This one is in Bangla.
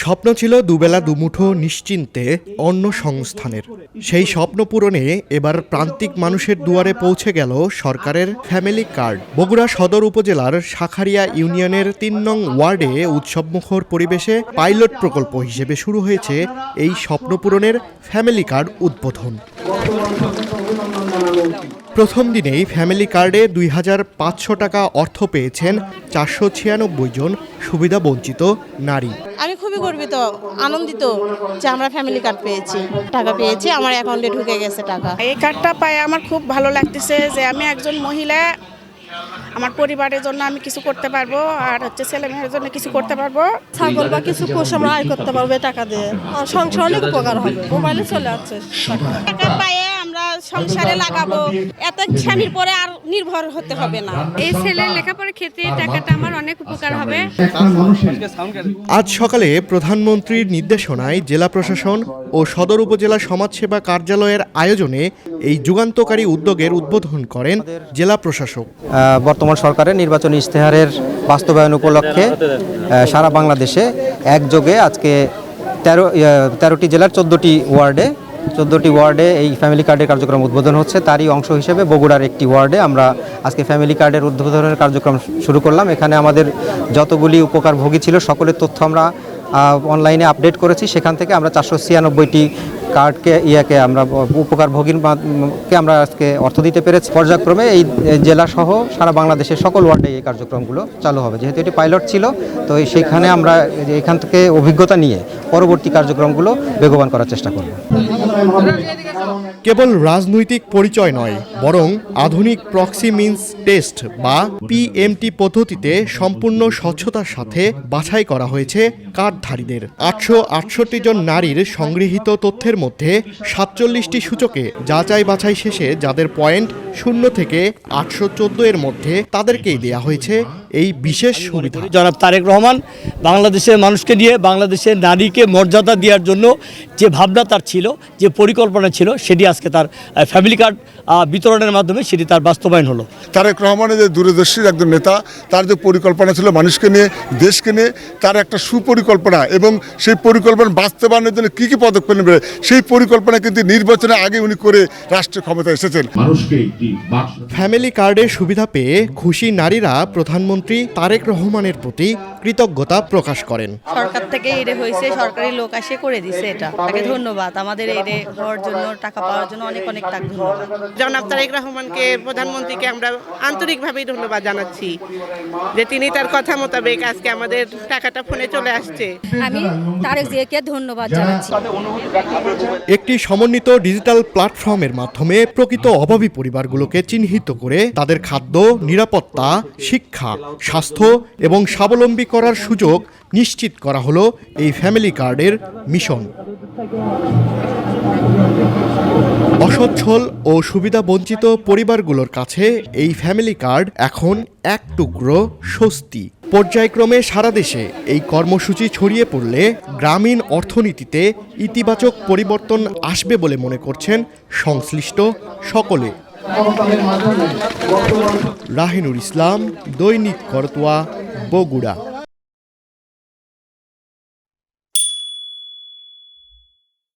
স্বপ্ন ছিল দুবেলা দুমুঠো নিশ্চিন্তে অন্ন সংস্থানের। সেই স্বপ্ন পূরণে এবার প্রান্তিক মানুষের দুয়ারে পৌঁছে গেল সরকারের ফ্যামিলি কার্ড। বগুড়া সদর উপজেলার শাখারিয়া ইউনিয়নের ৩ নং ওয়ার্ডে উৎসবমুখর পরিবেশে পাইলট প্রকল্প হিসেবে শুরু হয়েছে এই স্বপ্ন পূরণের ফ্যামিলি কার্ড উদ্বোধন। প্রথম দিনেই ফ্যামিলি কার্ডে ২৫০০ টাকা অর্থ পেয়েছেন ৪৯৬ জন সুবিধা বঞ্চিত নারী। আমি খুবই গর্বিত, আনন্দিত যে আমরা ফ্যামিলি কার্ড পেয়েছি, টাকা পেয়েছি, আমার অ্যাকাউন্টে ঢুকে গেছে টাকা। এই কার্ডটা পাই আমার খুব ভালো লাগতেছে যে আমি একজন মহিলা, আমার পরিবারের জন্য আমি কিছু করতে পারবো, আর ছেলে মেয়ের জন্য কিছু করতে পারবো। ছাগল বা কিছু পোষ আমরা আয় করতে পারবো টাকা দিয়ে, সংসার অনেক উপকার হবে। মোবাইলে চলে আসছে টাকা পায়ে আমরা সংসারে লাগাবো, এত স্বামীর পরে আর নির্ভর হতে হবে না। এই ছেলের লেখাপড়ার ক্ষেত্রে টাকাটা আমার অনেক উপকার হবে। আজ সকালে প্রধানমন্ত্রীর নির্দেশনায় জেলা প্রশাসন ও সদর উপজেলা সমাজসেবা কার্যালয়ের আয়োজনে এই যুগান্তকারী উদ্যোগের উদ্বোধন করেন জেলা প্রশাসক। বর্তমান সরকারের নির্বাচনী ইশতেহারের বাস্তবায়ন উপলক্ষে সারা বাংলাদেশে একযোগে আজকে ১৩টি জেলার ১৪টি ওয়ার্ডে এই ফ্যামিলি কার্ডের কার্যক্রম উদ্বোধন হচ্ছে। তারই অংশ হিসেবে বগুড়ার একটি ওয়ার্ডে আমরা আজকে ফ্যামিলি কার্ডের উদ্বোধনের কার্যক্রম শুরু করলাম। এখানে আমাদের যতগুলি উপকারভোগী ছিল সকলের তথ্য আমরা অনলাইনে আপডেট করেছি। সেখান থেকে আমরা ৪৯৬টি কার্ডকে আমরা উপকারভোগীকে আমরা আজকে অর্থ দিতে পেরেছি। পর্যায়ক্রমে এই জেলা সহ সারা বাংলাদেশের সকল ওয়ার্ডে এই কার্যক্রমগুলো চালু হবে। যেহেতু এটি পাইলট ছিল, তো সেখানে আমরা এখান থেকে অভিজ্ঞতা নিয়ে পরবর্তী কার্যক্রমগুলো বেগবান করার চেষ্টা করব। কেবল রাজনৈতিক পরিচয় নয়, বরং আধুনিক প্রক্সি মিন্স টেস্ট বা পিএমটি পদ্ধতিতে সম্পূর্ণ স্বচ্ছতার সাথে বাছাই করা হয়েছে কার্ডধারীদের। ৮৬৮ জন নারীর সংগৃহীত তথ্যের মধ্যে ৪৭টি সূচকে যাচাই বাছাই শেষে যাদের পয়েন্ট 0 থেকে ৮১৪ এর মধ্যে তাদেরকেই দেয়া হয়েছে এই বিশেষ সুবিধা। জনাব তারেক রহমান বাংলাদেশের মানুষকে নিয়ে বাংলাদেশের নারীকে মর্যাদা দেওয়ার জন্য যে ভাবনা তার ছিল, যে পরিকল্পনা ছিল, সেটি আজকে তার ফ্যামিলি কার্ড বিতরণের মাধ্যমে সেটি তার বাস্তবায়ন হলো। তারেক রহমানের যে দূরদর্শী একজন নেতা, তার যে পরিকল্পনা ছিল মানুষকে নিয়ে, দেশকে নিয়ে, তার একটা সুপরিকল্পনা এবং সেই পরিকল্পনা বাস্তবায়নের জন্য কী কী পদক্ষেপ নেবে সেই পরিকল্পনা কিন্তু নির্বাচনের আগে উনি করে রাষ্ট্রীয় ক্ষমতায় এসেছেন। ফ্যামিলি কার্ডের সুবিধা পেয়ে খুশি নারীরা প্রধানমন্ত্রী তারেক রহমানের প্রতি কৃতজ্ঞতা প্রকাশ করেন। সরকার থেকে এটা হয়েছে, সরকারি লোক আসে করে দিছে, এটা তাকে ধন্যবাদ। আমাদের এটা হওয়ার জন্য, টাকা পাওয়ার জন্য অনেক অনেক টাকা ধন্যবাদ। জনাব তারেক রহমানকে, প্রধানমন্ত্রীকে আমরা আন্তরিকভাবেই ধন্যবাদ জানাচ্ছি যে তিনি তার কথা মোতাবেক আজকে আমাদের টাকাটা ফোনে চলে আসছে। আমি তারেক জিয়াকে ধন্যবাদ জানাচ্ছি। একটি সমন্বিত ডিজিটাল প্ল্যাটফর্মের মাধ্যমে প্রকৃত অভাবী পরিবারগুলোকে চিহ্নিত করে তাদের খাদ্য, নিরাপত্তা, শিক্ষা, স্বাস্থ্য এবং স্বাবলম্বী করার সুযোগ নিশ্চিত করা হলো এই ফ্যামিলি কার্ডের মিশন। অসচ্ছল ও সুবিধা বঞ্চিত পরিবারগুলোর কাছে এই ফ্যামিলি কার্ড এখন এক টুকরো স্বস্তি। পর্যায়ক্রমে সারা দেশে এই কর্মসূচি ছড়িয়ে পড়লে গ্রামীণ অর্থনীতিতে ইতিবাচক পরিবর্তন আসবে বলে মনে করছেন সংশ্লিষ্ট সকলে। রাহিনুর ইসলাম, দৈনিক করতোয়া, বগুড়া।